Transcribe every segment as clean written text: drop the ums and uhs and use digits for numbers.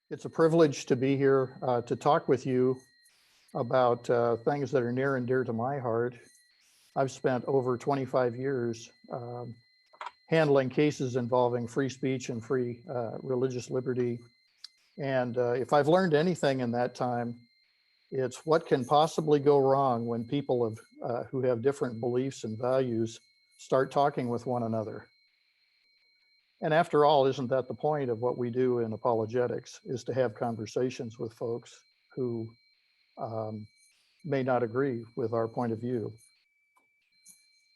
It's a privilege to be here to talk with you about things that are near and dear to my heart. I've spent over 25 years handling cases involving free speech and free religious liberty. And if I've learned anything in that time, it's what can possibly go wrong when people who have different beliefs and values start talking with one another. And after all, isn't that the point of what we do in apologetics, is to have conversations with folks who may not agree with our point of view.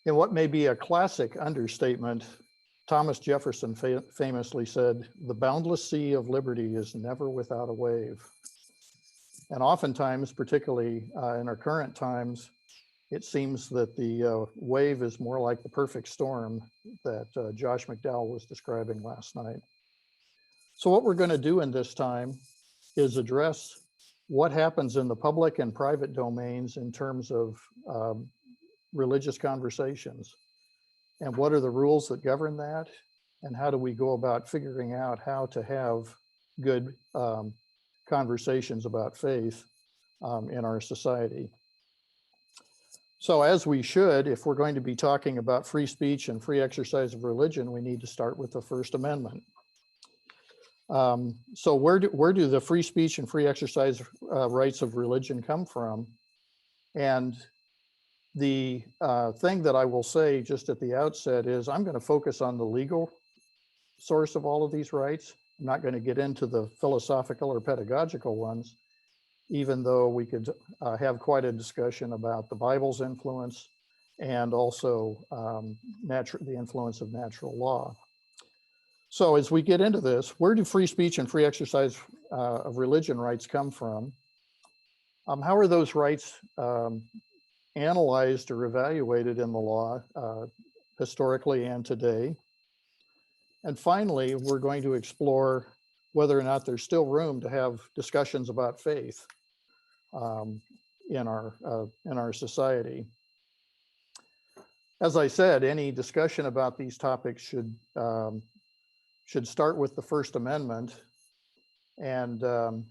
In what may be a classic understatement, Thomas Jefferson famously said, "The boundless sea of liberty is never without a wave." And oftentimes, particularly in our current times, it seems that the wave is more like the perfect storm that Josh McDowell was describing last night. So what we're going to do in this time is address what happens in the public and private domains in terms of religious conversations, and what are the rules that govern that, and how do we go about figuring out how to have good conversations about faith in our society. So as we should, if we're going to be talking about free speech and free exercise of religion, we need to start with the First Amendment. So where do the free speech and free exercise rights of religion come from? And the thing that I will say just at the outset is I'm going to focus on the legal source of all of these rights. I'm not going to get into the philosophical or pedagogical ones, even though we could have quite a discussion about the Bible's influence and also the influence of natural law. So as we get into this, where do free speech and free exercise of religion rights come from? How are those rights analyzed or evaluated in the law historically and today? And finally, we're going to explore whether or not there's still room to have discussions about faith in our society. As I said, any discussion about these topics should start with the First Amendment. And can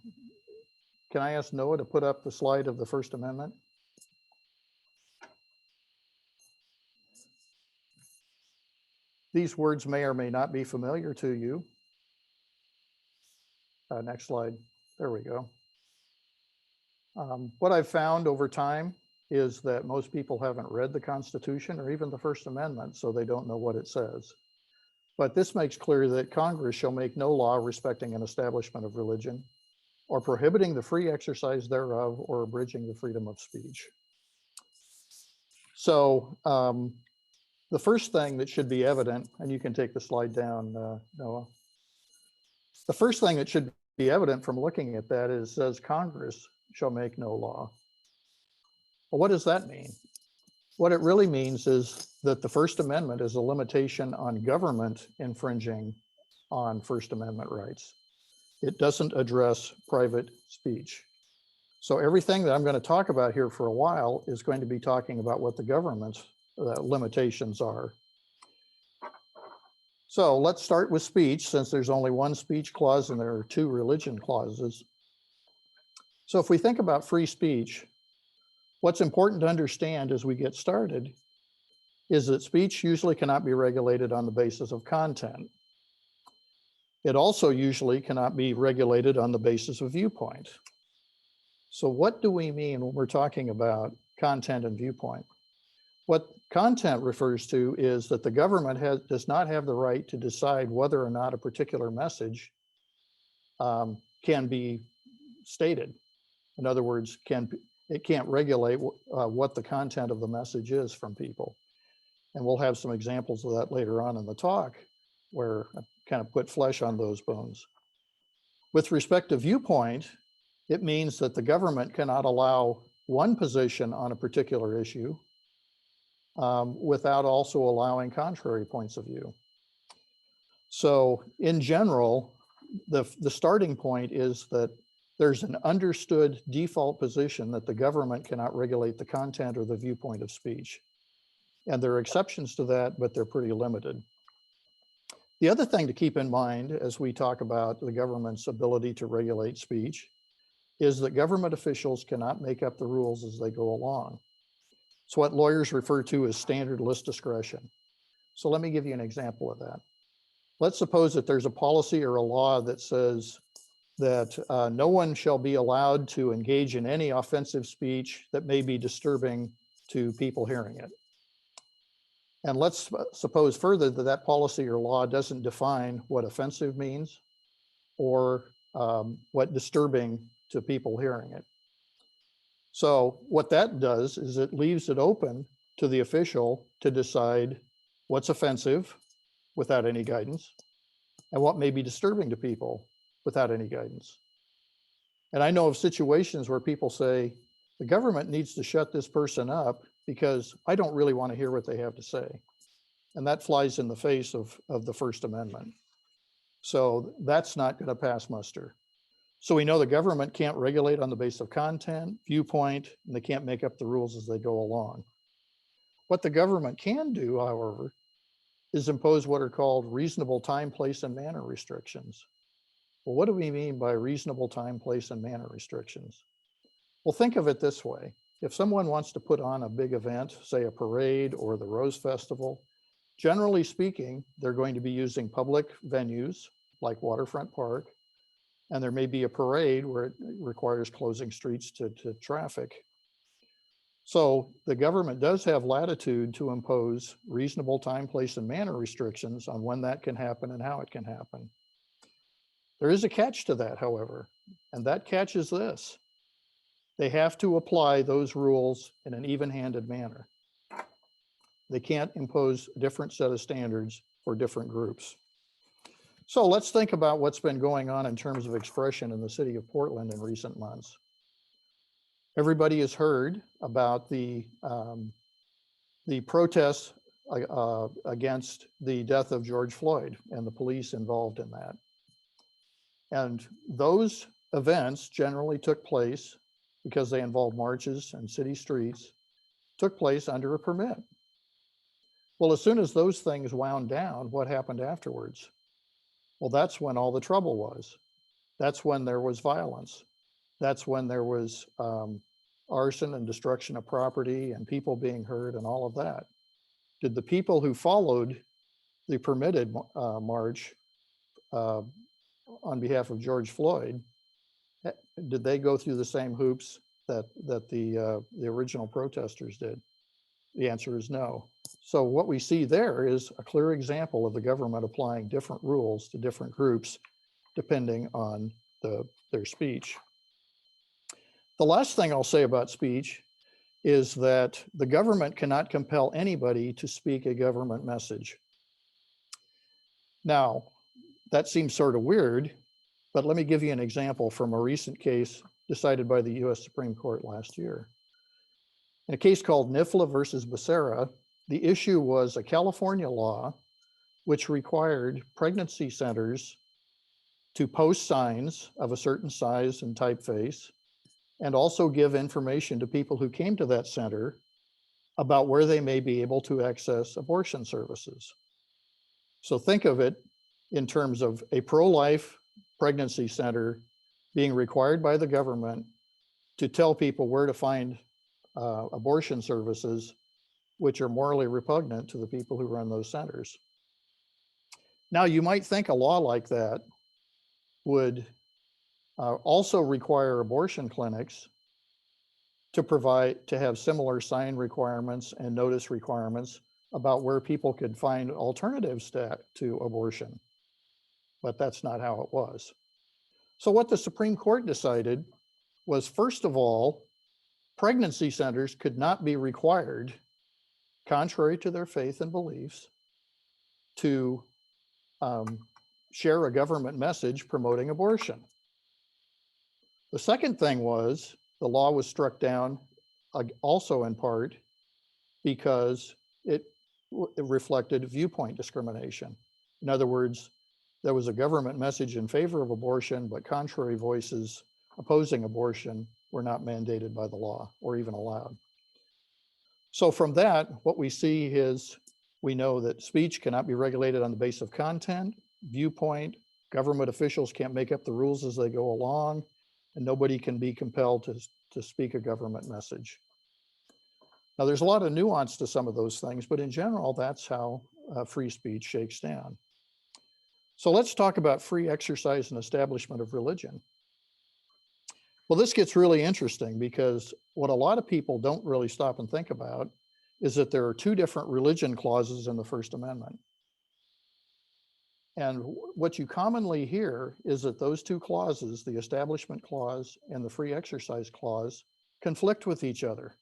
I ask Noah to put up the slide of the First Amendment? These words may or may not be familiar to you. Next slide. There we go. What I've found over time is that most people haven't read the Constitution or even the First Amendment, so they don't know what it says. But this makes clear that Congress shall make no law respecting an establishment of religion, or prohibiting the free exercise thereof, or abridging the freedom of speech. So the first thing that should be evident, and you can take the slide down, Noah. The first thing that should be evident from looking at that is, says Congress shall make no law. Well, what does that mean? What it really means is that the First Amendment is a limitation on government infringing on First Amendment rights. It doesn't address private speech. So everything that I'm going to talk about here for a while is going to be talking about what the government's limitations are. So let's start with speech, since there's only one speech clause and there are two religion clauses. So if we think about free speech, what's important to understand as we get started is that speech usually cannot be regulated on the basis of content. It also usually cannot be regulated on the basis of viewpoint. So what do we mean when we're talking about content and viewpoint? What content refers to is that the government does not have the right to decide whether or not a particular message can be stated. In other words, it can't regulate what the content of the message is from people. And we'll have some examples of that later on in the talk, where I kind of put flesh on those bones. With respect to viewpoint, it means that the government cannot allow one position on a particular issue without also allowing contrary points of view. So in general, the starting point is that there's an understood default position that the government cannot regulate the content or the viewpoint of speech. And there are exceptions to that, but they're pretty limited. The other thing to keep in mind as we talk about the government's ability to regulate speech is that government officials cannot make up the rules as they go along. It's what lawyers refer to as standard list discretion. So let me give you an example of that. Let's suppose that there's a policy or a law that says that no one shall be allowed to engage in any offensive speech that may be disturbing to people hearing it. And let's suppose further that that policy or law doesn't define what offensive means or what disturbing to people hearing it. So what that does is it leaves it open to the official to decide what's offensive without any guidance and what may be disturbing to people without any guidance. And I know of situations where people say, the government needs to shut this person up because I don't really want to hear what they have to say. And that flies in the face of the First Amendment. So that's not going to pass muster. So we know the government can't regulate on the basis of content, viewpoint, and they can't make up the rules as they go along. What the government can do, however, is impose what are called reasonable time, place, and manner restrictions. Well, what do we mean by reasonable time, place, and manner restrictions? Well, think of it this way. If someone wants to put on a big event, say a parade or the Rose Festival, generally speaking, they're going to be using public venues like Waterfront Park, and there may be a parade where it requires closing streets to traffic. So the government does have latitude to impose reasonable time, place, and manner restrictions on when that can happen and how it can happen. There is a catch to that, however, and that catch is this. They have to apply those rules in an even-handed manner. They can't impose a different set of standards for different groups. So let's think about what's been going on in terms of expression in the city of Portland in recent months. Everybody has heard about the protests against the death of George Floyd and the police involved in that. And those events generally took place because they involved marches and city streets, took place under a permit. Well, as soon as those things wound down, what happened afterwards? Well, that's when all the trouble was. That's when there was violence. That's when there was arson and destruction of property and people being hurt and all of that. Did the people who followed the permitted march on behalf of George Floyd, did they go through the same hoops that the original protesters did? The answer is no. So what we see there is a clear example of the government applying different rules to different groups depending on their speech. The last thing I'll say about speech is that the government cannot compel anybody to speak a government message. Now, that seems sort of weird, but let me give you an example from a recent case decided by the US Supreme Court last year. In a case called Nifla versus Becerra, the issue was a California law which required pregnancy centers to post signs of a certain size and typeface, and also give information to people who came to that center about where they may be able to access abortion services. So think of it in terms of a pro-life pregnancy center being required by the government to tell people where to find abortion services, which are morally repugnant to the people who run those centers. Now, you might think a law like that would also require abortion clinics to have similar sign requirements and notice requirements about where people could find alternatives to abortion. But that's not how it was. So what the Supreme Court decided was, first of all, pregnancy centers could not be required, contrary to their faith and beliefs, to share a government message promoting abortion. The second thing was the law was struck down also in part because it reflected viewpoint discrimination. In other words, there was a government message in favor of abortion, but contrary voices opposing abortion were not mandated by the law or even allowed. So from that, what we see is We know that speech cannot be regulated on the basis of content, viewpoint. Government officials can't make up the rules as they go along, and nobody can be compelled to speak a government message. Now, there's a lot of nuance to some of those things, but in general, that's how free speech shakes down. So let's talk about free exercise and establishment of religion. Well, this gets really interesting because what a lot of people don't really stop and think about is that there are two different religion clauses in the First Amendment. And what you commonly hear is that those two clauses, the Establishment Clause and the Free Exercise Clause, conflict with each other.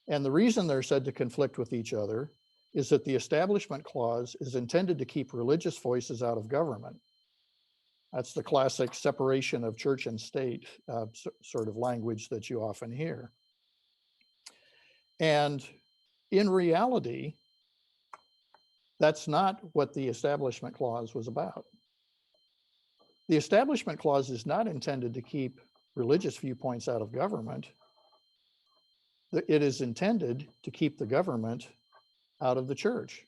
And the reason they're said to conflict with each other is that the Establishment Clause is intended to keep religious voices out of government. That's the classic separation of church and state sort of language that you often hear. And in reality, that's not what the Establishment Clause was about. The Establishment Clause is not intended to keep religious viewpoints out of government. It is intended to keep the government out of the church.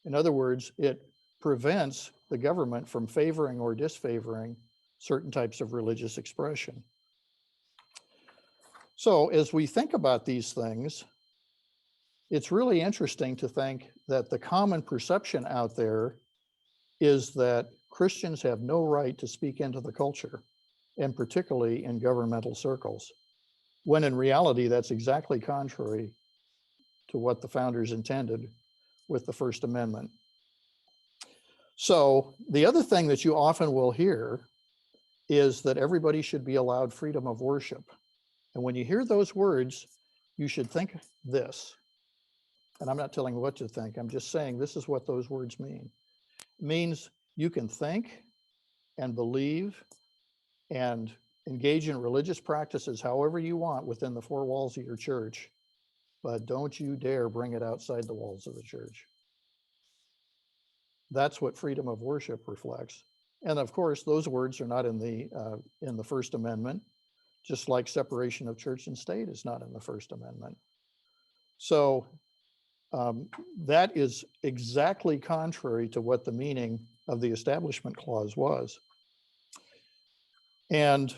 In other words, it prevents the government from favoring or disfavoring certain types of religious expression. So as we think about these things, it's really interesting to think that the common perception out there is that Christians have no right to speak into the culture, and particularly in governmental circles, when in reality, that's exactly contrary to what the founders intended with the First Amendment. So the other thing that you often will hear is that everybody should be allowed freedom of worship. And when you hear those words, you should think this. And I'm not telling you what to think. I'm just saying this is what those words mean. It means you can think and believe and engage in religious practices however you want within the four walls of your church, but don't you dare bring it outside the walls of the church. That's what freedom of worship reflects. And of course, those words are not in the First Amendment, just like separation of church and state is not in the First Amendment. So that is exactly contrary to what the meaning of the Establishment Clause was. And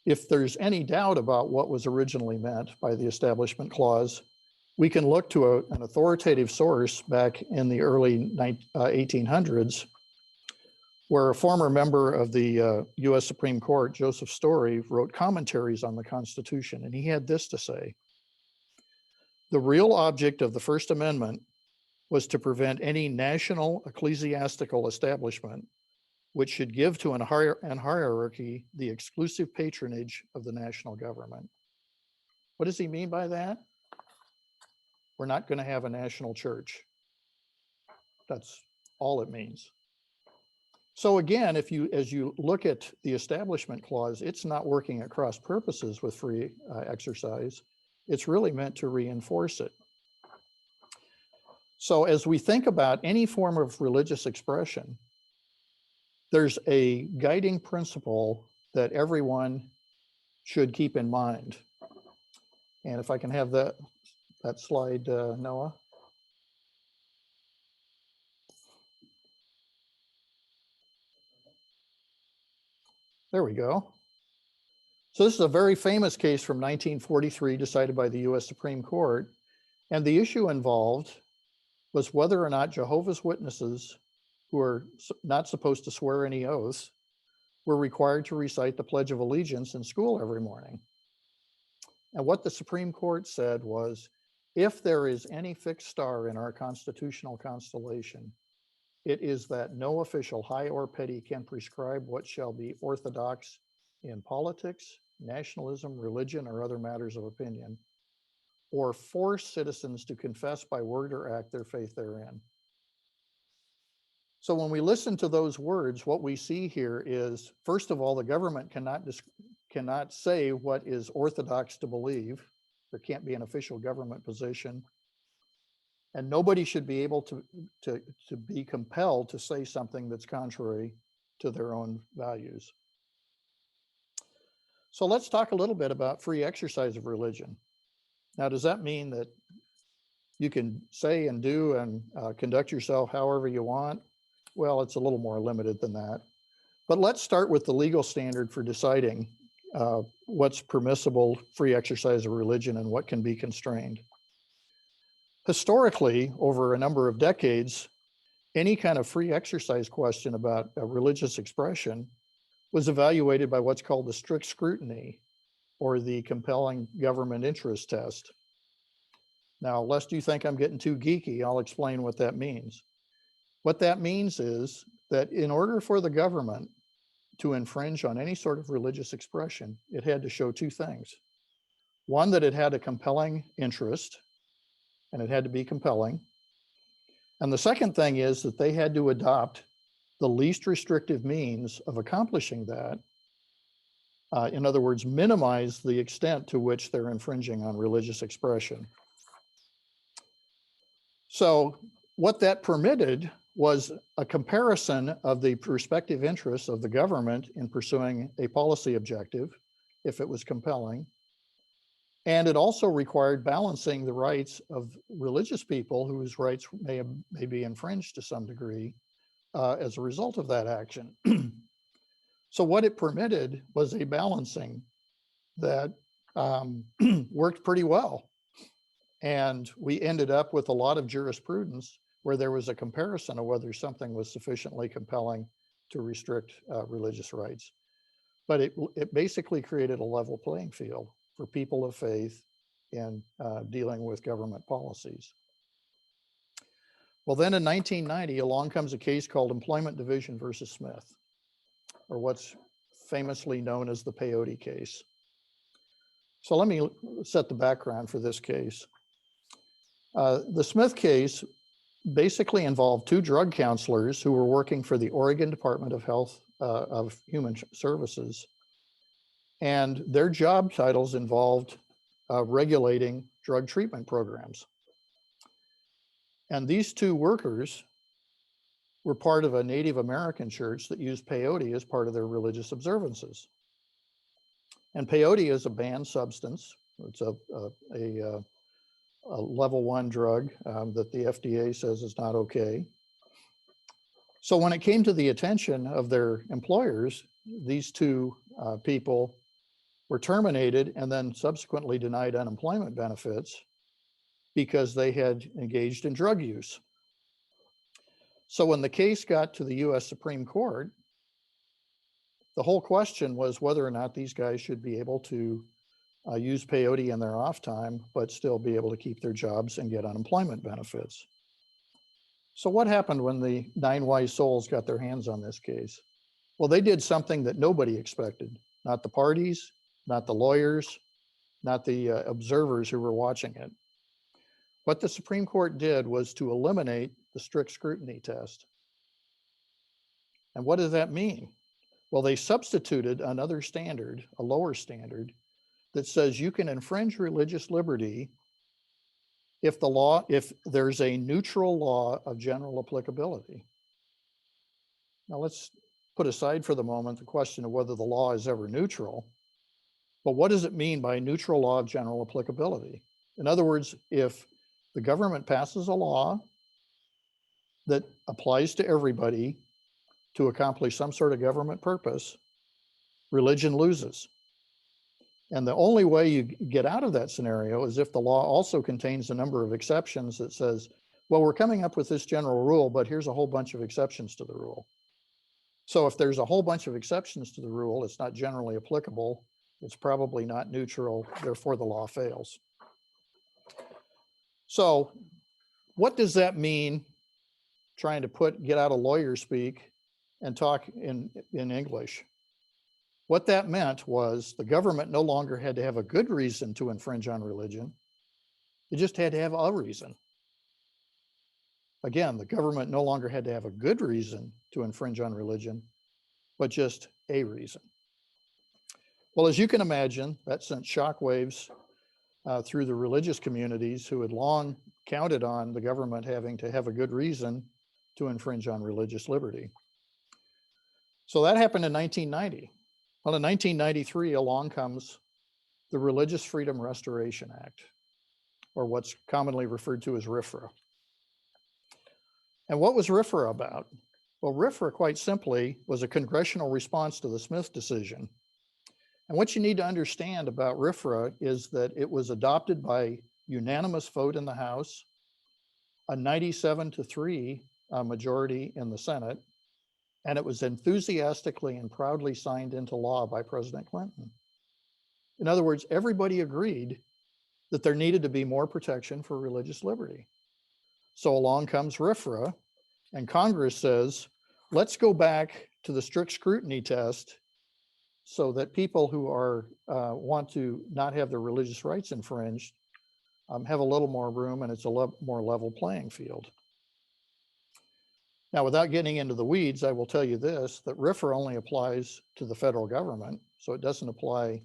if there's any doubt about what was originally meant by the Establishment Clause, we can look to an authoritative source back in the early 1800s, where a former member of the US Supreme Court, Joseph Story, wrote commentaries on the Constitution, and he had this to say: "The real object of the First Amendment was to prevent any national ecclesiastical establishment which should give to an hierarchy the exclusive patronage of the national government." What does he mean by that? We're not going to have a national church. That's all it means. So again, as you look at the Establishment Clause, it's not working at cross purposes with free exercise. It's really meant to reinforce it. So as we think about any form of religious expression, there's a guiding principle that everyone should keep in mind. And if I can have that slide, Noah. There we go. So this is a very famous case from 1943 decided by the US Supreme Court. And the issue involved was whether or not Jehovah's Witnesses, who are not supposed to swear any oaths, were required to recite the Pledge of Allegiance in school every morning. And what the Supreme Court said was, if there is any fixed star in our constitutional constellation, it is that no official, high or petty, can prescribe what shall be orthodox in politics, nationalism, religion, or other matters of opinion, or force citizens to confess by word or act their faith therein. So when we listen to those words, what we see here is, first of all, the government cannot say what is orthodox to believe. There can't be an official government position. And nobody should be able to be compelled to say something that's contrary to their own values. So let's talk a little bit about free exercise of religion. Now, does that mean that you can say and do and conduct yourself however you want. Well, it's a little more limited than that. But let's start with the legal standard for deciding what's permissible free exercise of religion and what can be constrained. Historically, over a number of decades, any kind of free exercise question about a religious expression was evaluated by what's called the strict scrutiny or the compelling government interest test. Now, lest you think I'm getting too geeky, I'll explain what that means. What that means is that in order for the government to infringe on any sort of religious expression, it had to show two things. One, that it had a compelling interest, and it had to be compelling. And the second thing is that they had to adopt the least restrictive means of accomplishing that. In other words, minimize the extent to which they're infringing on religious expression. So what that permitted was a comparison of the prospective interests of the government in pursuing a policy objective, if it was compelling. And it also required balancing the rights of religious people whose rights may be infringed to some degree as a result of that action. So what it permitted was a balancing that worked pretty well. And we ended up with a lot of jurisprudence where there was a comparison of whether something was sufficiently compelling to restrict religious rights. But it basically created a level playing field for people of faith in dealing with government policies. Well, then in 1990, along comes a case called Employment Division versus Smith, or what's famously known as the peyote case. So let me set the background for this case. The Smith case basically involved two drug counselors who were working for the Oregon Department of Health of Human Services. And their job titles involved regulating drug treatment programs. And these two workers were part of a Native American church that used peyote as part of their religious observances. And peyote is a banned substance. It's a level 1 drug that the FDA says is not okay. So when it came to the attention of their employers, these two people were terminated and then subsequently denied unemployment benefits because they had engaged in drug use. So when the case got to the US Supreme Court, the whole question was whether or not these guys should be able to use peyote in their off time, but still be able to keep their jobs and get unemployment benefits. So what happened when the 9 wise souls got their hands on this case? Well, they did something that nobody expected, not the parties, not the lawyers, not the observers who were watching it. What the Supreme Court did was to eliminate the strict scrutiny test. And what does that mean? Well, they substituted another standard, a lower standard, that says you can infringe religious liberty if there's a neutral law of general applicability. Now let's put aside for the moment the question of whether the law is ever neutral. But what does it mean by neutral law of general applicability? In other words, if the government passes a law that applies to everybody to accomplish some sort of government purpose, religion loses. And the only way you get out of that scenario is if the law also contains a number of exceptions that says, well, we're coming up with this general rule, but here's a whole bunch of exceptions to the rule. So if there's a whole bunch of exceptions to the rule, it's not generally applicable, it's probably not neutral, therefore the law fails. So what does that mean, trying to get out of lawyer speak and talk in English? What that meant was the government no longer had to have a good reason to infringe on religion. It just had to have a reason. Again, the government no longer had to have a good reason to infringe on religion, but just a reason. Well, as you can imagine, that sent shockwaves through the religious communities who had long counted on the government having to have a good reason to infringe on religious liberty. So that happened in 1990. Well, in 1993, along comes the Religious Freedom Restoration Act. or what's commonly referred to as RFRA. And what was RFRA about? Well, RFRA, quite simply, was a congressional response to the Smith decision. And what you need to understand about RFRA is that it was adopted by unanimous vote in the House, a 97-3 majority in the Senate, and it was enthusiastically and proudly signed into law by President Clinton. In other words, everybody agreed that there needed to be more protection for religious liberty. So along comes RFRA, and Congress says, let's go back to the strict scrutiny test so that people who are want to not have their religious rights infringed have a little more room, and it's a more level playing field. Now, without getting into the weeds, I will tell you this, that RFRA only applies to the federal government, so it doesn't apply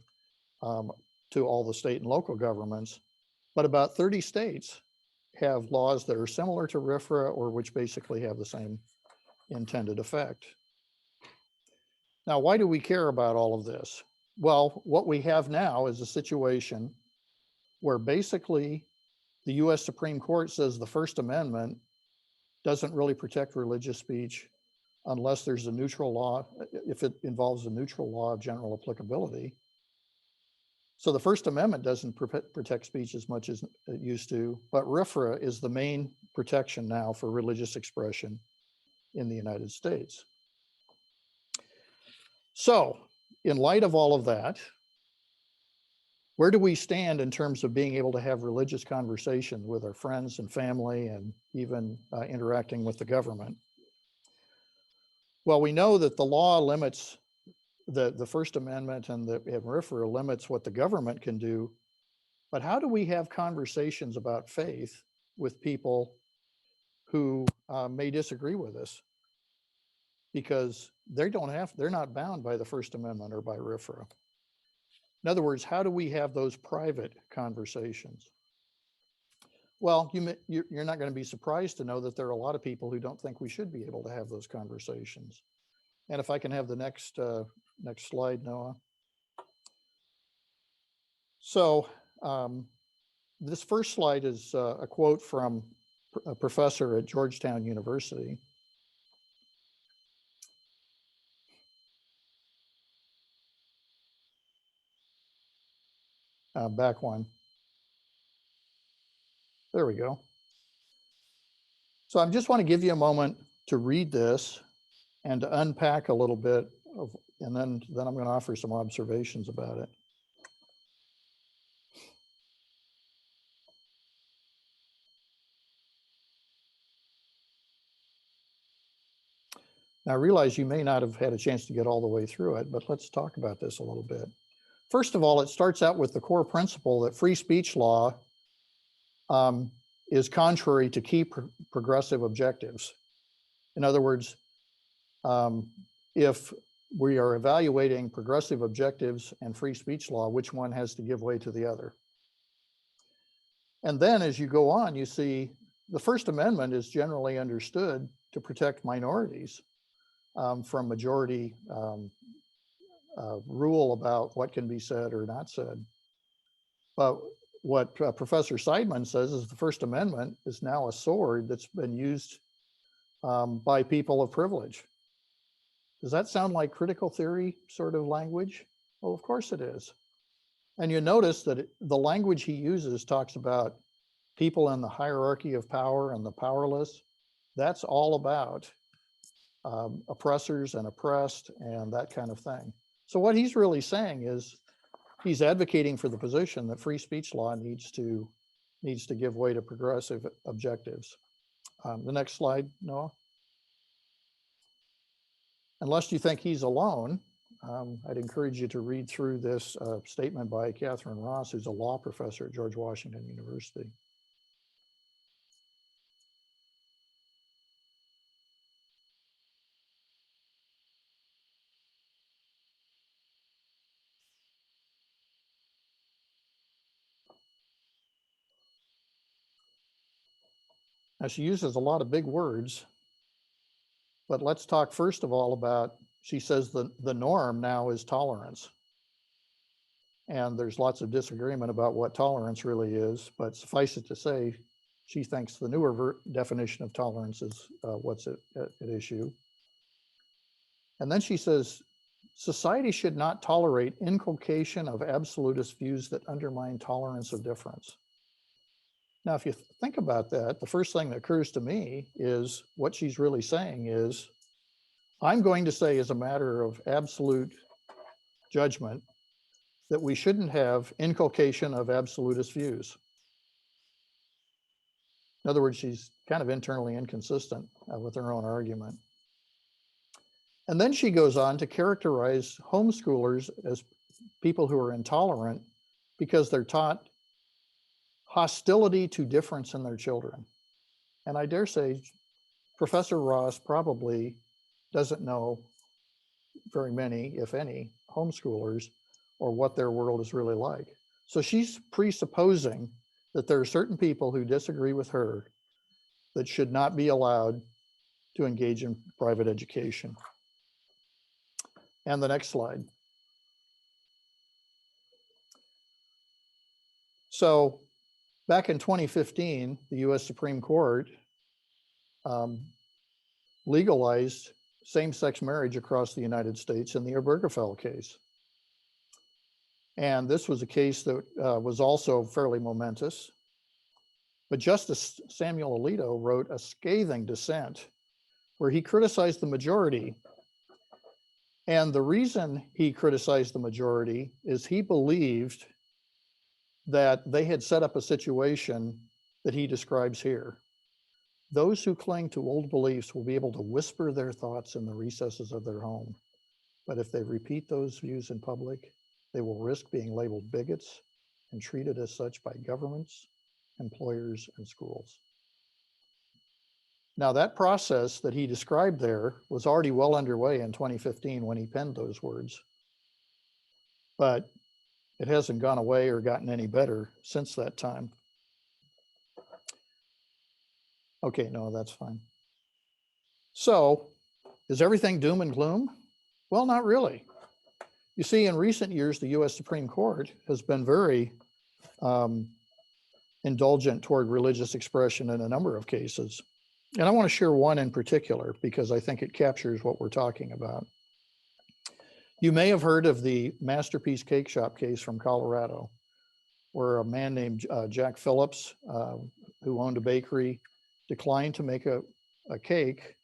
to all the state and local governments, but about 30 states have laws that are similar to RFRA or which basically have the same intended effect. Now, why do we care about all of this? Well, what we have now is a situation where basically the US Supreme Court says the First Amendment doesn't really protect religious speech unless there's a neutral law, if it involves a neutral law of general applicability. So the First Amendment doesn't protect speech as much as it used to, but RFRA is the main protection now for religious expression in the United States. So in light of all of that, where do we stand in terms of being able to have religious conversations with our friends and family and even interacting with the government? Well, we know that the law limits, the First Amendment and the RFRA limits what the government can do, but how do we have conversations about faith with people who may disagree with us? Because they're not bound by the First Amendment or by RFRA. In other words, how do we have those private conversations? Well, you're not going to be surprised to know that there are a lot of people who don't think we should be able to have those conversations. And if I can have the next slide, Noah. So this first slide is a quote from a professor at Georgetown University. Back one. There we go. So I just want to give you a moment to read this and to unpack a little bit of, and then I'm going to offer some observations about it. Now I realize you may not have had a chance to get all the way through it, but let's talk about this a little bit. First of all, it starts out with the core principle that free speech law is contrary to key progressive objectives. In other words, if we are evaluating progressive objectives and free speech law, which one has to give way to the other? And then as you go on, you see the First Amendment is generally understood to protect minorities from majority rule about what can be said or not said. But what Professor Seidman says is the First Amendment is now a sword that's been used by people of privilege. Does that sound like critical theory sort of language? Well, of course it is. And you notice that the language he uses talks about people in the hierarchy of power and the powerless. That's all about oppressors and oppressed and that kind of thing. So what he's really saying is he's advocating for the position that free speech law needs to give way to progressive objectives. The next slide, Noah. Unless you think he's alone, I'd encourage you to read through this statement by Catherine Ross, who's a law professor at George Washington University. Now she uses a lot of big words, but let's talk first of all about, she says the norm now is tolerance. And there's lots of disagreement about what tolerance really is, but suffice it to say, she thinks the newer definition of tolerance is what's at issue. And then she says, society should not tolerate inculcation of absolutist views that undermine tolerance of difference. Now, if you think about that, the first thing that occurs to me is what she's really saying is, I'm going to say as a matter of absolute judgment that we shouldn't have inculcation of absolutist views. In other words, she's kind of internally inconsistent with her own argument. And then she goes on to characterize homeschoolers as people who are intolerant because they're taught hostility to difference in their children. And I dare say Professor Ross probably doesn't know very many, if any, homeschoolers or what their world is really like. So she's presupposing that there are certain people who disagree with her that should not be allowed to engage in private education. And the next slide. So back in 2015, the US Supreme Court legalized same-sex marriage across the United States in the Obergefell case. And this was a case that was also fairly momentous. But Justice Samuel Alito wrote a scathing dissent where he criticized the majority. And the reason he criticized the majority is he believed that they had set up a situation that he describes here. Those who cling to old beliefs will be able to whisper their thoughts in the recesses of their home. But if they repeat those views in public, they will risk being labeled bigots and treated as such by governments, employers, and schools. Now, that process that he described there was already well underway in 2015 when he penned those words. But it hasn't gone away or gotten any better since that time. Okay, no, that's fine. So, is everything doom and gloom? Well, not really. You see, in recent years, the US Supreme Court has been very indulgent toward religious expression in a number of cases. And I want to share one in particular because I think it captures what we're talking about. You may have heard of the Masterpiece Cake Shop case from Colorado, where a man named Jack Phillips, who owned a bakery, declined to make a cake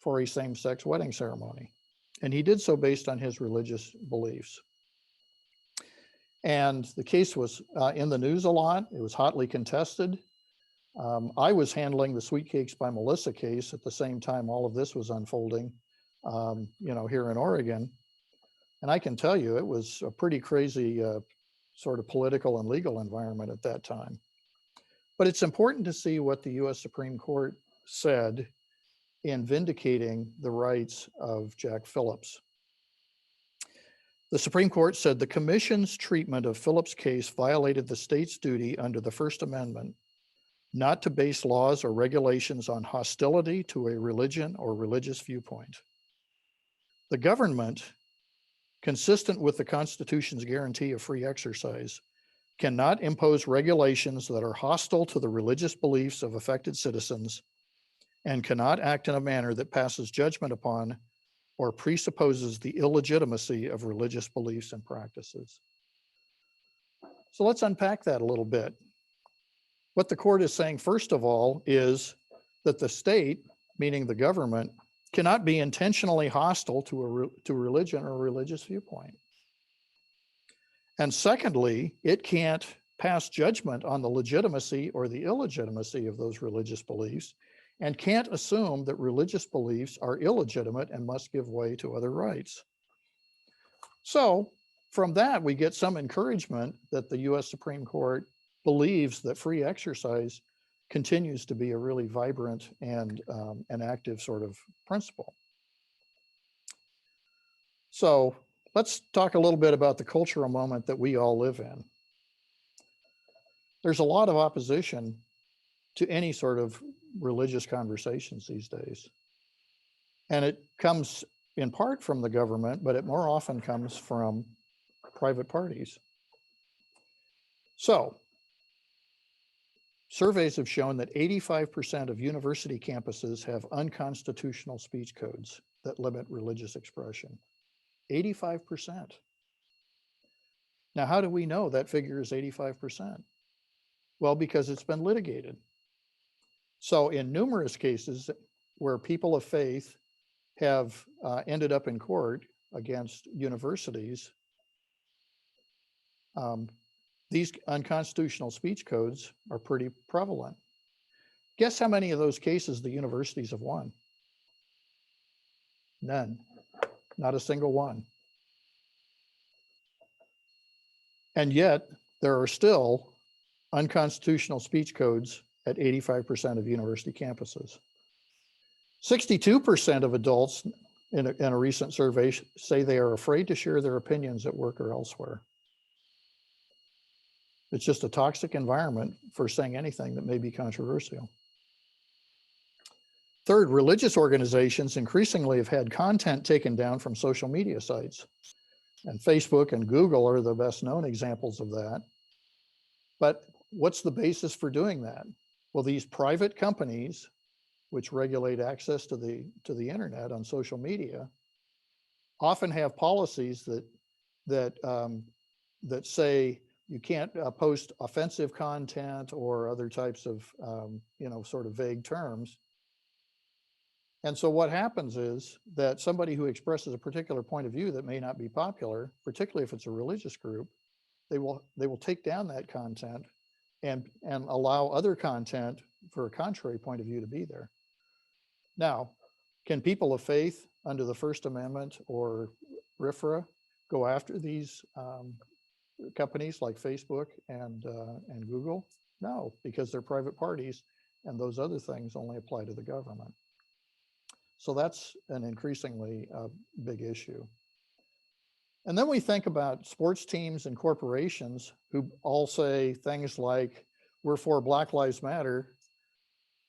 for a same-sex wedding ceremony. And he did so based on his religious beliefs. And the case was in the news a lot. It was hotly contested. I was handling the Sweet Cakes by Melissa case at the same time all of this was unfolding, here in Oregon. And I can tell you, it was a pretty crazy sort of political and legal environment at that time. But it's important to see what the US Supreme Court said in vindicating the rights of Jack Phillips. The Supreme Court said the commission's treatment of Phillips' case violated the state's duty under the First Amendment not to base laws or regulations on hostility to a religion or religious viewpoint. The government, consistent with the Constitution's guarantee of free exercise, cannot impose regulations that are hostile to the religious beliefs of affected citizens and cannot act in a manner that passes judgment upon or presupposes the illegitimacy of religious beliefs and practices. So let's unpack that a little bit. What the court is saying, first of all, is that the state, meaning the government, cannot be intentionally hostile to religion or religious viewpoint. And secondly, it can't pass judgment on the legitimacy or the illegitimacy of those religious beliefs and can't assume that religious beliefs are illegitimate and must give way to other rights. So from that, we get some encouragement that the US Supreme Court believes that free exercise continues to be a really vibrant and an active sort of principle. So let's talk a little bit about the cultural moment that we all live in. There's a lot of opposition to any sort of religious conversations these days. And it comes in part from the government, but it more often comes from private parties. So surveys have shown that 85% of university campuses have unconstitutional speech codes that limit religious expression. 85%. Now, how do we know that figure is 85%? Well, because it's been litigated. So in numerous cases where people of faith have ended up in court against universities, these unconstitutional speech codes are pretty prevalent. Guess how many of those cases the universities have won? None, not a single one. And yet there are still unconstitutional speech codes at 85% of university campuses. 62% of adults in a recent survey say they are afraid to share their opinions at work or elsewhere. It's just a toxic environment for saying anything that may be controversial. Third, religious organizations increasingly have had content taken down from social media sites. And Facebook and Google are the best known examples of that. But what's the basis for doing that? Well, these private companies, which regulate access to the internet on social media, often have policies that say you can't post offensive content or other types of sort of vague terms. And so what happens is that somebody who expresses a particular point of view that may not be popular, particularly if it's a religious group, they will take down that content and allow other content for a contrary point of view to be there. Now, can people of faith under the First Amendment or RFRA go after these companies like Facebook and Google? No, because they're private parties and those other things only apply to the government. So that's an increasingly big issue. And then we think about sports teams and corporations who all say things like, we're for Black Lives Matter.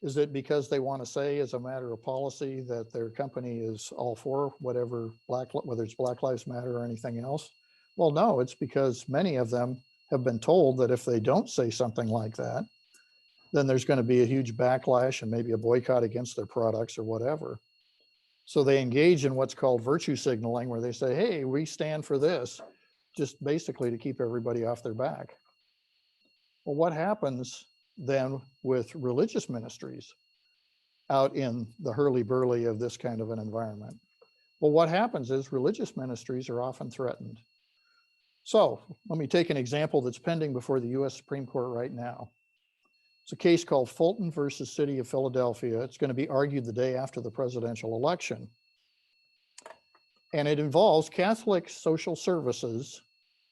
Is it because they want to say as a matter of policy that their company is all for whatever, whether it's Black Lives Matter or anything else? Well, no, it's because many of them have been told that if they don't say something like that, then there's going to be a huge backlash and maybe a boycott against their products or whatever. So they engage in what's called virtue signaling, where they say, hey, we stand for this, just basically to keep everybody off their back. Well, what happens then with religious ministries out in the hurly-burly of this kind of an environment? Well, what happens is religious ministries are often threatened. So let me take an example that's pending before the US Supreme Court right now. It's a case called Fulton versus City of Philadelphia. It's going to be argued the day after the presidential election. And it involves Catholic Social Services,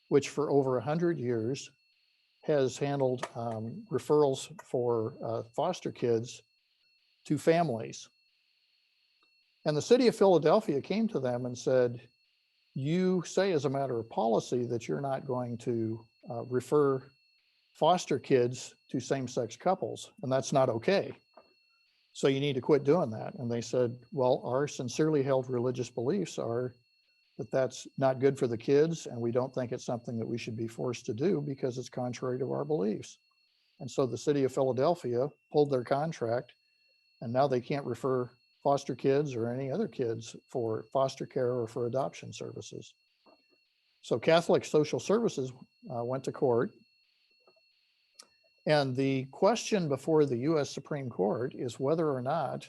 which for over 100 years has handled referrals for foster kids to families. And the city of Philadelphia came to them and said, you say as a matter of policy that you're not going to refer foster kids to same-sex couples, and that's not okay. So you need to quit doing that. And they said, well, our sincerely held religious beliefs are that that's not good for the kids, and we don't think it's something that we should be forced to do because it's contrary to our beliefs. And so the city of Philadelphia pulled their contract, and now they can't refer foster kids or any other kids for foster care or for adoption services. So Catholic Social Services went to court. And the question before the US Supreme Court is whether or not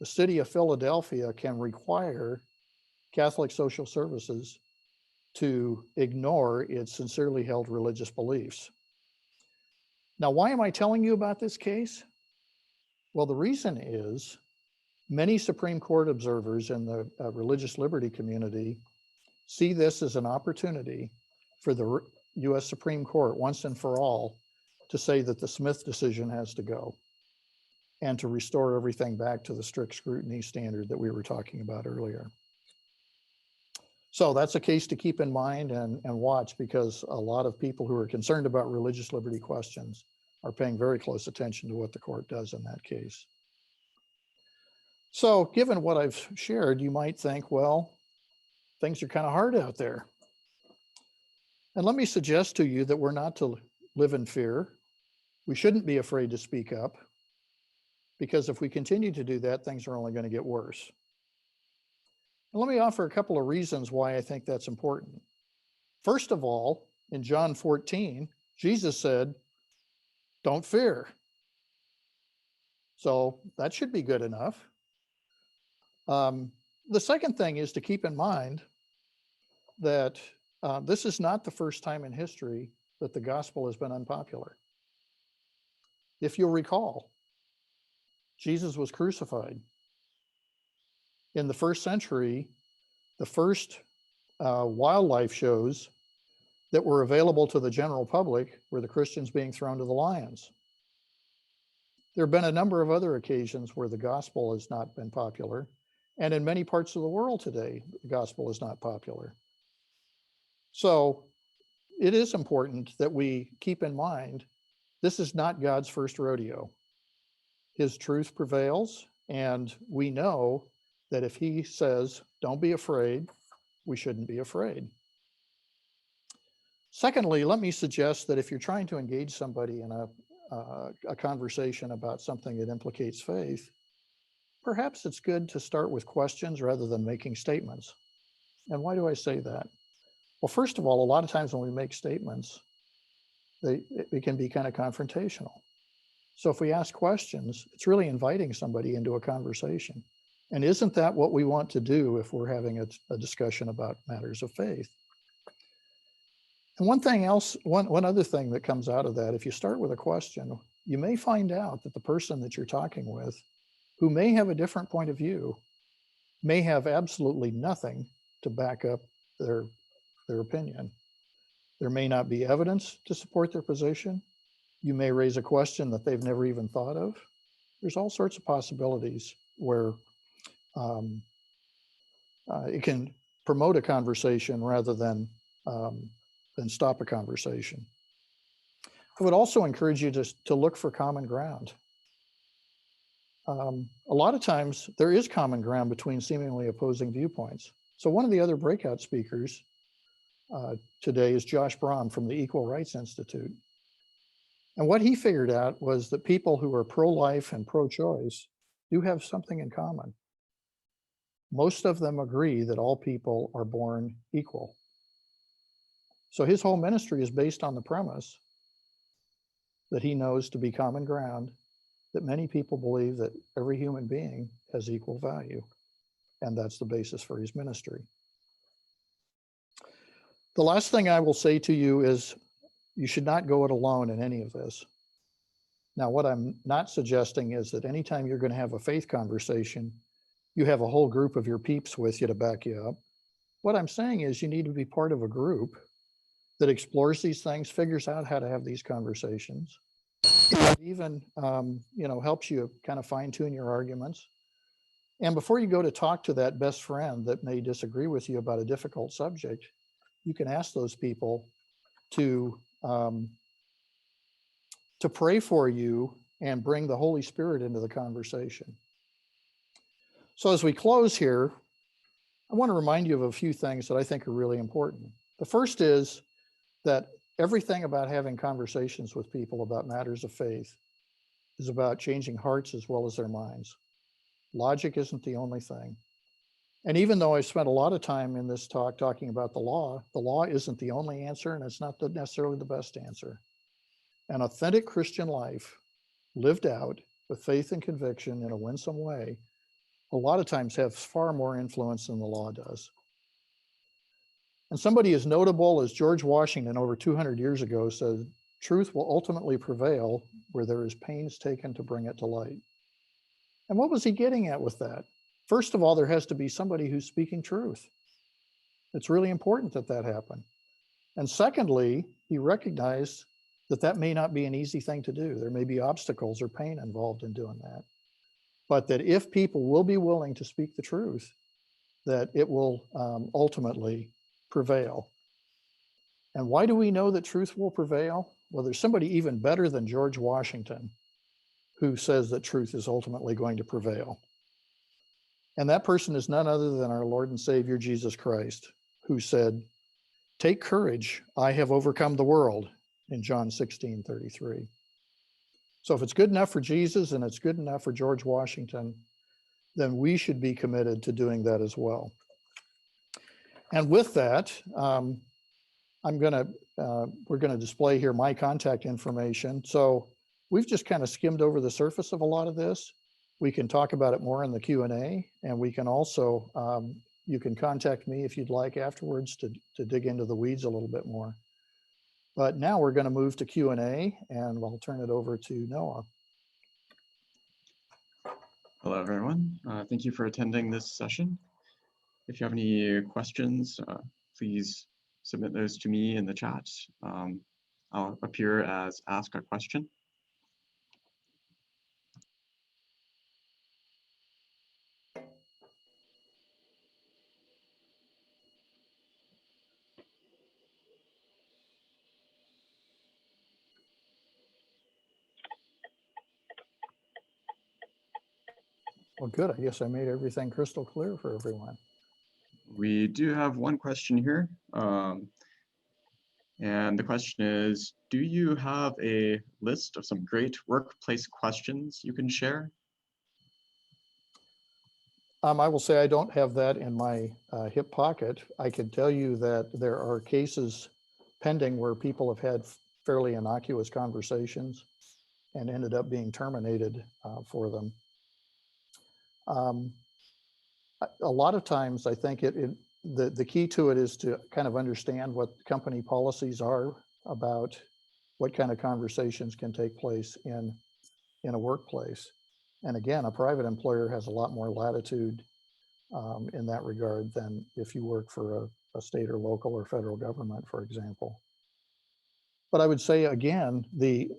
the city of Philadelphia can require Catholic Social Services to ignore its sincerely held religious beliefs. Now, why am I telling you about this case? Well, the reason is many Supreme Court observers in the religious liberty community see this as an opportunity for the US Supreme Court once and for all to say that the Smith decision has to go and to restore everything back to the strict scrutiny standard that we were talking about earlier. So that's a case to keep in mind and watch, because a lot of people who are concerned about religious liberty questions are paying very close attention to what the court does in that case. So given what I've shared, you might think, well, things are kind of hard out there. And let me suggest to you that we're not to live in fear. We shouldn't be afraid to speak up, because if we continue to do that, things are only going to get worse. And let me offer a couple of reasons why I think that's important. First of all, in John 14, Jesus said, "Don't fear." So that should be good enough. The second thing is to keep in mind that this is not the first time in history that the gospel has been unpopular. If you'll recall, Jesus was crucified. In the first century, the first wildlife shows that were available to the general public were the Christians being thrown to the lions. There have been a number of other occasions where the gospel has not been popular. And in many parts of the world today, the gospel is not popular. So it is important that we keep in mind, this is not God's first rodeo. His truth prevails, and we know that if he says, "Don't be afraid," we shouldn't be afraid. Secondly, let me suggest that if you're trying to engage somebody in a conversation about something that implicates faith, perhaps it's good to start with questions rather than making statements. And why do I say that? Well, first of all, a lot of times when we make statements, it can be kind of confrontational. So if we ask questions, it's really inviting somebody into a conversation. And isn't that what we want to do if we're having a discussion about matters of faith? And one other thing that comes out of that, if you start with a question, you may find out that the person that you're talking with, who may have a different point of view, may have absolutely nothing to back up their opinion. There may not be evidence to support their position. You may raise a question that they've never even thought of. There's all sorts of possibilities where it can promote a conversation rather than stop a conversation. I would also encourage you to look for common ground. A lot of times there is common ground between seemingly opposing viewpoints. So one of the other breakout speakers today is Josh Brahm from the Equal Rights Institute. And what he figured out was that people who are pro-life and pro-choice do have something in common. Most of them agree that all people are born equal. So his whole ministry is based on the premise that he knows to be common ground, that many people believe that every human being has equal value. And that's the basis for his ministry. The last thing I will say to you is you should not go it alone in any of this. Now, what I'm not suggesting is that anytime you're going to have a faith conversation, you have a whole group of your peeps with you to back you up. What I'm saying is you need to be part of a group that explores these things, figures out how to have these conversations, and even helps you kind of fine-tune your arguments. And before you go to talk to that best friend that may disagree with you about a difficult subject, you can ask those people to pray for you and bring the Holy Spirit into the conversation. So as we close here, I want to remind you of a few things that I think are really important. The first is that everything about having conversations with people about matters of faith is about changing hearts as well as their minds. Logic isn't the only thing. And even though I've spent a lot of time in this talk talking about the law isn't the only answer, and it's not necessarily the best answer. An authentic Christian life lived out with faith and conviction in a winsome way, a lot of times has far more influence than the law does. And somebody as notable as George Washington over 200 years ago said, "Truth will ultimately prevail where there is pains taken to bring it to light." And what was he getting at with that? First of all, there has to be somebody who's speaking truth. It's really important that that happen. And secondly, he recognized that that may not be an easy thing to do. There may be obstacles or pain involved in doing that. But that if people will be willing to speak the truth, that it will ultimately prevail. And why do we know that truth will prevail? Well, there's somebody even better than George Washington who says that truth is ultimately going to prevail. And that person is none other than our Lord and Savior, Jesus Christ, who said, "Take courage, I have overcome the world." in John 16:33. So if it's good enough for Jesus and it's good enough for George Washington, then we should be committed to doing that as well. And with that, we're gonna display here my contact information. So we've just kind of skimmed over the surface of a lot of this. We can talk about it more in the Q&A, and we can also, you can contact me if you'd like afterwards to dig into the weeds a little bit more. But now we're gonna move to Q&A, and I'll turn it over to Noah. Hello, everyone. Thank you for attending this session. If you have any questions, please submit those to me in the chat. I'll appear as ask a question. Well, good. I guess I made everything crystal clear for everyone. We do have one question here. And the question is, do you have a list of some great workplace questions you can share? I will say I don't have that in my hip pocket. I can tell you that there are cases pending where people have had fairly innocuous conversations and ended up being terminated for them. A lot of times I think the key to it is to kind of understand what company policies are about what kind of conversations can take place in a workplace. And again, a private employer has a lot more latitude in that regard than if you work for a state or local or federal government, for example. But I would say, again, the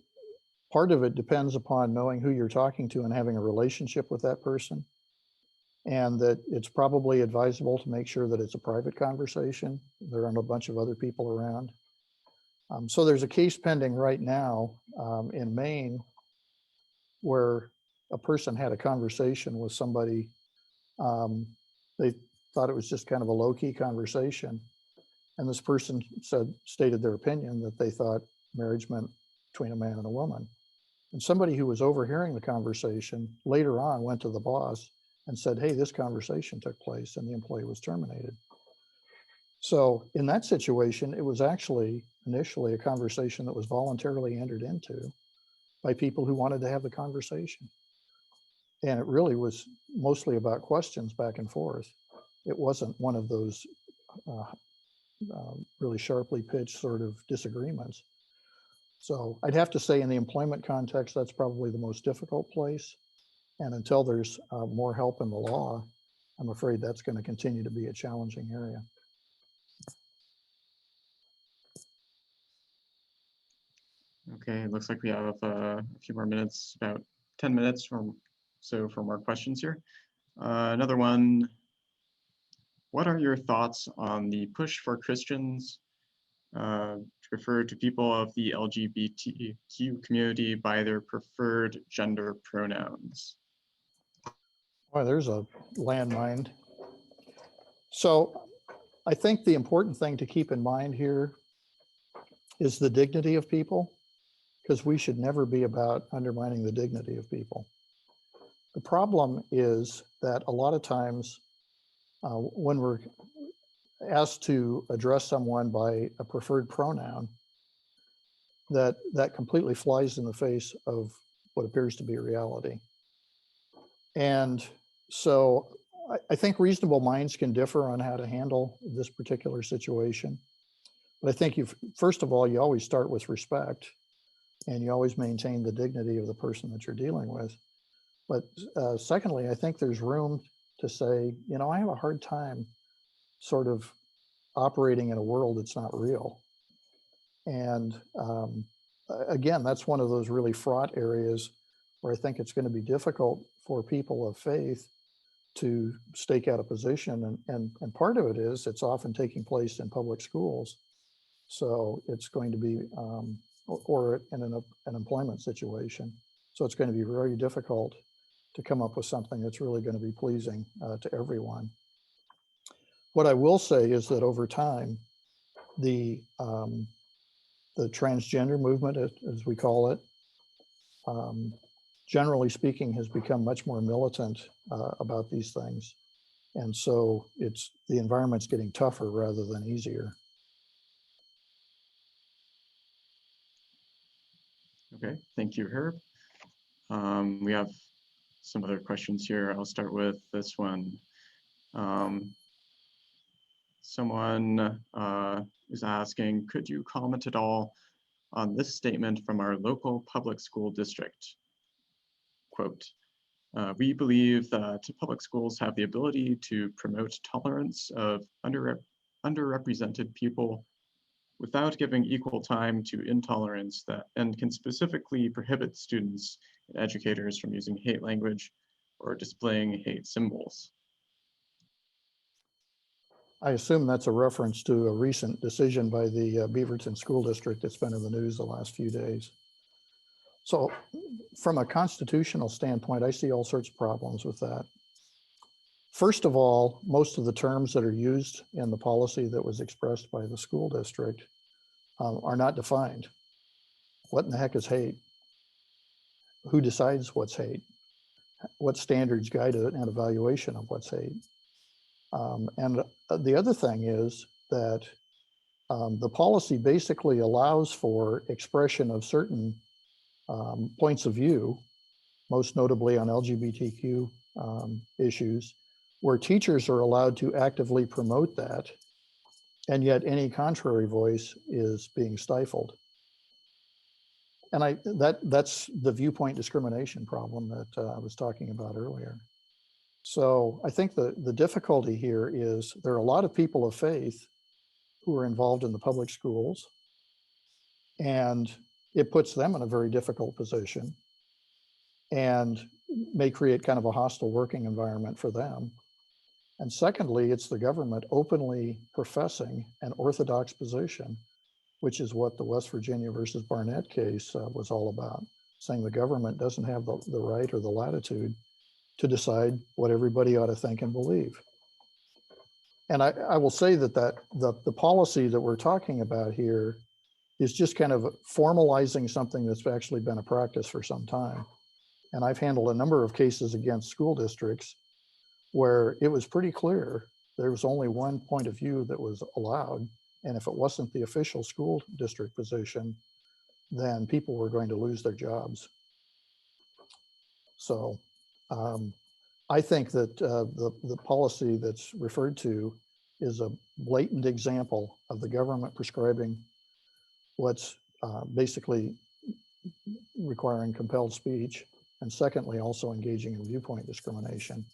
part of it depends upon knowing who you're talking to and having a relationship with that person. And that it's probably advisable to make sure that it's a private conversation. There aren't a bunch of other people around. So there's a case pending right now in Maine where a person had a conversation with somebody. They thought it was just kind of a low-key conversation. And this person stated their opinion that they thought marriage meant between a man and a woman. And somebody who was overhearing the conversation later on went to the boss and said, hey, this conversation took place, and the employee was terminated. So in that situation, it was actually initially a conversation that was voluntarily entered into by people who wanted to have the conversation. And it really was mostly about questions back and forth. It wasn't one of those really sharply pitched sort of disagreements. So I'd have to say in the employment context, that's probably the most difficult place. And until there's more help in the law, I'm afraid that's going to continue to be a challenging area. Okay, it looks like we have a few more minutes, about 10 minutes or so for more questions here. Another one, what are your thoughts on the push for Christians to refer to people of the LGBTQ community by their preferred gender pronouns? Boy, there's a landmine. So I think the important thing to keep in mind here is the dignity of people, because we should never be about undermining the dignity of people. The problem is that a lot of times when we're asked to address someone by a preferred pronoun, that completely flies in the face of what appears to be reality. And so I think reasonable minds can differ on how to handle this particular situation. But I think first of all, you always start with respect, and you always maintain the dignity of the person that you're dealing with. But secondly, I think there's room to say, you know, I have a hard time sort of operating in a world that's not real. And again, that's one of those really fraught areas where I think it's going to be difficult for people of faith to stake out a position. And part of it is it's often taking place in public schools. So it's going to be, or in an employment situation. So it's going to be very difficult to come up with something that's really going to be pleasing to everyone. What I will say is that over time, the the transgender movement, as we call it, generally speaking, has become much more militant about these things. And so the environment's getting tougher rather than easier. Okay, thank you, Herb. We have some other questions here. I'll start with this one. Someone is asking, could you comment at all on this statement from our local public school district? Quote, we believe that public schools have the ability to promote tolerance of underrepresented people without giving equal time to intolerance and can specifically prohibit students and educators from using hate language or displaying hate symbols. I assume that's a reference to a recent decision by the Beaverton School District that's been in the news the last few days. So from a constitutional standpoint, I see all sorts of problems with that. First of all, most of the terms that are used in the policy that was expressed by the school district are not defined. What in the heck is hate? Who decides what's hate? What standards guide an evaluation of what's hate? And the other thing is that the policy basically allows for expression of certain points of view, most notably on LGBTQ issues, where teachers are allowed to actively promote that, and yet any contrary voice is being stifled. And that's the viewpoint discrimination problem that I was talking about earlier. So I think the difficulty here is there are a lot of people of faith who are involved in the public schools, and it puts them in a very difficult position and may create kind of a hostile working environment for them. And secondly, it's the government openly professing an orthodox position, which is what the West Virginia versus Barnett case was all about, saying the government doesn't have the right or the latitude to decide what everybody ought to think and believe. And I will say that the policy that we're talking about here is just kind of formalizing something that's actually been a practice for some time. And I've handled a number of cases against school districts where it was pretty clear there was only one point of view that was allowed. And if it wasn't the official school district position, then people were going to lose their jobs. So I think that the policy that's referred to is a blatant example of the government prescribing what's basically requiring compelled speech, and secondly, also engaging in viewpoint discrimination,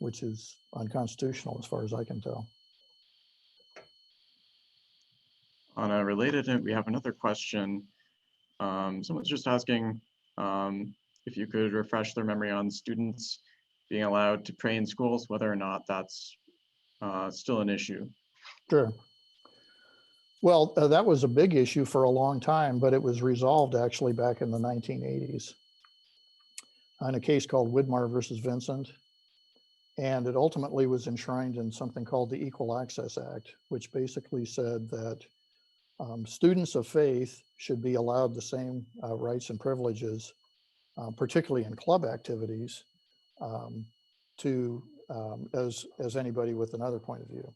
which is unconstitutional as far as I can tell. On a related note, we have another question. Someone's just asking if you could refresh their memory on students being allowed to pray in schools, whether or not that's still an issue. Sure. Well, that was a big issue for a long time, but it was resolved actually back in the 1980s on a case called Widmar versus Vincent. And it ultimately was enshrined in something called the Equal Access Act, which basically said that students of faith should be allowed the same rights and privileges, particularly in club activities, as anybody with another point of view.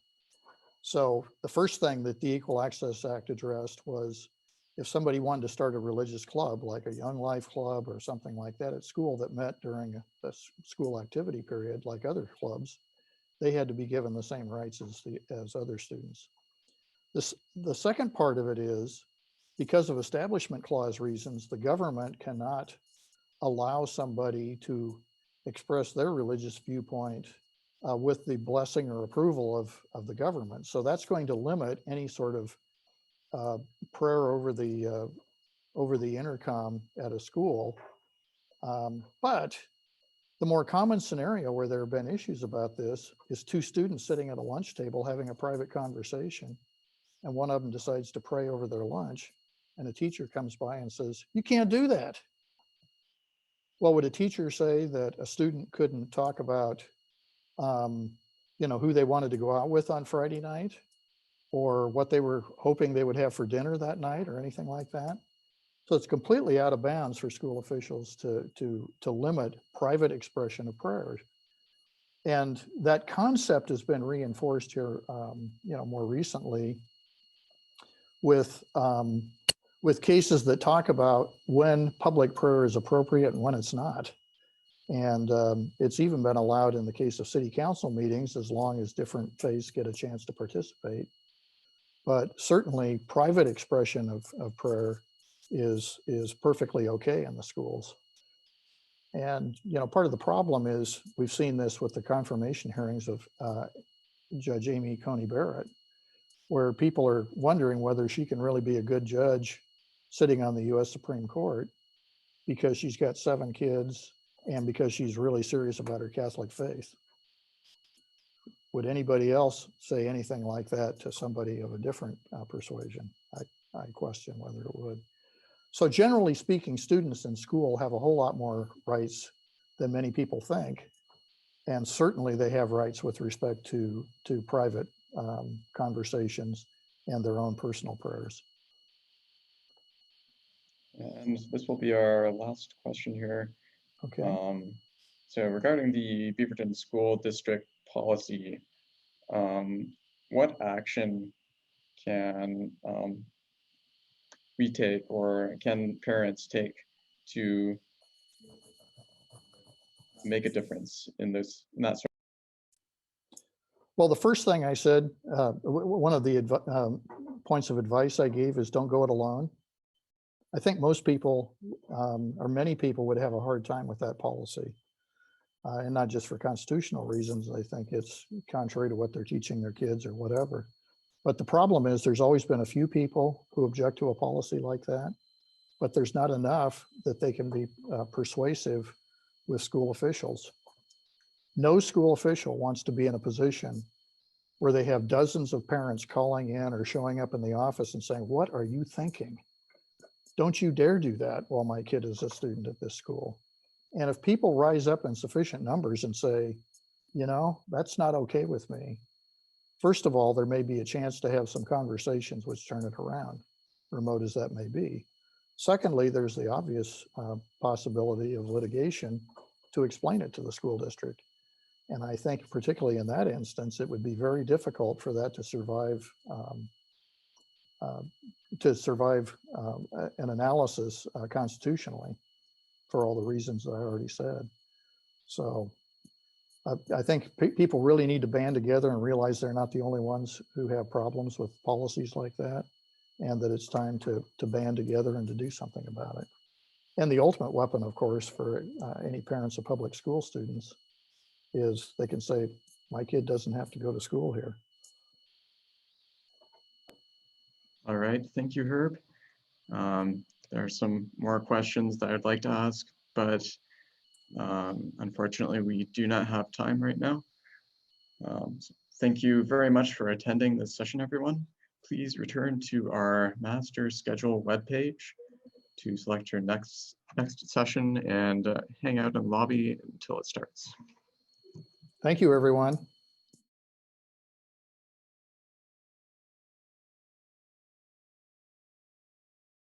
So the first thing that the Equal Access Act addressed was if somebody wanted to start a religious club, like a Young Life Club or something like that at school that met during a school activity period, like other clubs, they had to be given the same rights as other students. The second part of it is, because of Establishment Clause reasons, the government cannot allow somebody to express their religious viewpoint with the blessing or approval of the government. So that's going to limit any sort of prayer over the intercom at a school. But the more common scenario where there have been issues about this is two students sitting at a lunch table having a private conversation, and one of them decides to pray over their lunch, and a teacher comes by and says, "You can't do that." Well, would a teacher say that a student couldn't talk about who they wanted to go out with on Friday night? or what they were hoping they would have for dinner that night or anything like that. So it's completely out of bounds for school officials to limit private expression of prayers. And that concept has been reinforced here, more recently with cases that talk about when public prayer is appropriate and when it's not. And it's even been allowed in the case of city council meetings, as long as different faiths get a chance to participate. But certainly private expression of prayer is perfectly okay in the schools. And, part of the problem is we've seen this with the confirmation hearings of Judge Amy Coney Barrett, where people are wondering whether she can really be a good judge sitting on the US Supreme Court because she's got 7 kids and because she's really serious about her Catholic faith. Would anybody else say anything like that to somebody of a different persuasion? I question whether it would. So generally speaking, students in school have a whole lot more rights than many people think. And certainly they have rights with respect to private conversations and their own personal prayers. And this will be our last question here. Okay. So regarding the Beaverton School District policy, what action can we take, or can parents take to make a difference in that sort of? Well, the first thing I said, one of the points of advice I gave is don't go it alone. I think most people, or many people, would have a hard time with that policy. And not just for constitutional reasons. I think it's contrary to what they're teaching their kids or whatever. But the problem is there's always been a few people who object to a policy like that, but there's not enough that they can be persuasive with school officials. No school official wants to be in a position where they have dozens of parents calling in or showing up in the office and saying, "What are you thinking? Don't you dare do that while my kid is a student at this school." And if people rise up in sufficient numbers and say, that's not okay with me, first of all, there may be a chance to have some conversations which turn it around, remote as that may be. Secondly, there's the obvious possibility of litigation to explain it to the school district. And I think particularly in that instance, it would be very difficult for that to survive an analysis constitutionally, for all the reasons that I already said. So I think people really need to band together and realize they're not the only ones who have problems with policies like that, and that it's time to band together and to do something about it. And the ultimate weapon, of course, for any parents of public school students is they can say, my kid doesn't have to go to school here. All right, thank you, Herb. There are some more questions that I'd like to ask, but unfortunately, we do not have time right now. So thank you very much for attending this session, everyone. Please return to our master schedule webpage to select your next session and hang out in the lobby until it starts. Thank you, everyone.